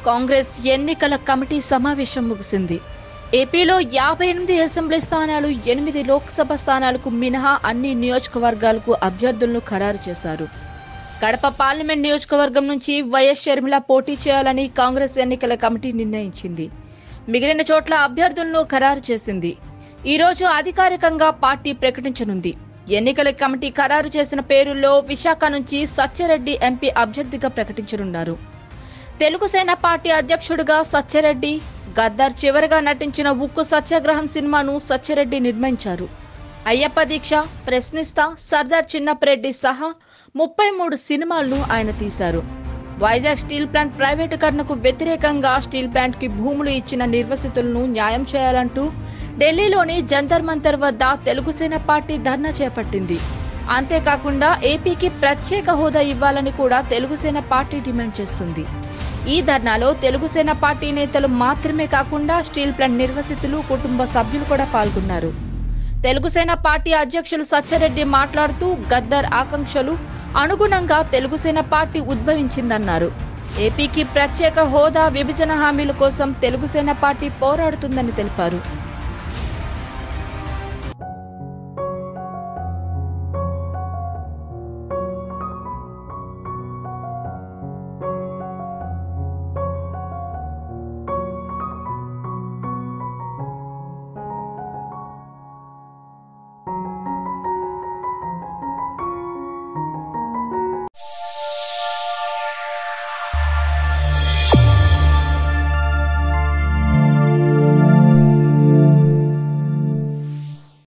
కాంగ్రెస్ ఎన్నికల కమిటీ సమావేశం ముగిసింది. ఏపీలో 58 అసెంబ్లీ స్థానాలు, 8 లోక్సభ స్థానాలకు మినహా అన్ని నియోజకవర్గాలకు అభ్యర్థులను ఖరారు చేశారు. కడప పార్లమెంట్ నియోజకవర్గం నుంచి వైఎస్ షర్మిల పోటీ చేయాలని కాంగ్రెస్ ఎన్నికల కమిటీ నిర్ణయించింది. మిగిలిన చోట్ల అభ్యర్థులను ఖరారు చేసింది. ఈ రోజు అధికారికంగా పార్టీ ప్రకటించనుంది. ఎన్నికల కమిటీ ఖరారు చేసిన పేరుల్లో విశాఖ నుంచి సత్యరెడ్డి ఎంపీ అభ్యర్థిగా ప్రకటించనున్నారు. తెలుగుసేన పార్టీ అధ్యక్షుడిగా సత్యరెడ్డి, గద్దర్ చివరిగా నటించిన ఉక్కు సత్యాగ్రహం సినిమాను సత్యరెడ్డి నిర్మించారు. అయ్యప్ప దీక్ష, ప్రశ్నిస్తా, సర్దార్ చిన్నపరెడ్డి సహా 33 సినిమాలను ఆయన తీశారు. వైజాగ్ స్టీల్ ప్లాంట్ ప్రైవేటీకరణకు వ్యతిరేకంగా స్టీల్ ప్లాంట్ కి భూములు ఇచ్చిన నిర్వసితులను న్యాయం చేయాలంటూ ఢిల్లీలోని జంతర్ మంతర్ వద్ద తెలుగుసేన పార్టీ ధర్నా చేపట్టింది. అంతేకాకుండా ఏపీకి ప్రత్యేక హోదా ఇవ్వాలని కూడా తెలుగుసేన పార్టీ డిమాండ్ చేస్తుంది. ఈ ధర్నాలో తెలుగుసేన పార్టీ నేతలు మాత్రమే కాకుండా స్టీల్ ప్లాంట్ నిర్వసితులు, కుటుంబ సభ్యులు కూడా పాల్గొన్నారు. తెలుగుసేన పార్టీ అధ్యక్షులు సత్యరెడ్డి మాట్లాడుతూ గద్దర్ ఆకాంక్షలు అనుగుణంగా తెలుగుసేన పార్టీ ఉద్భవించిందన్నారు. ఏపీకి ప్రత్యేక హోదా, విభజన హామీల కోసం తెలుగుసేన పార్టీ పోరాడుతుందని తెలిపారు.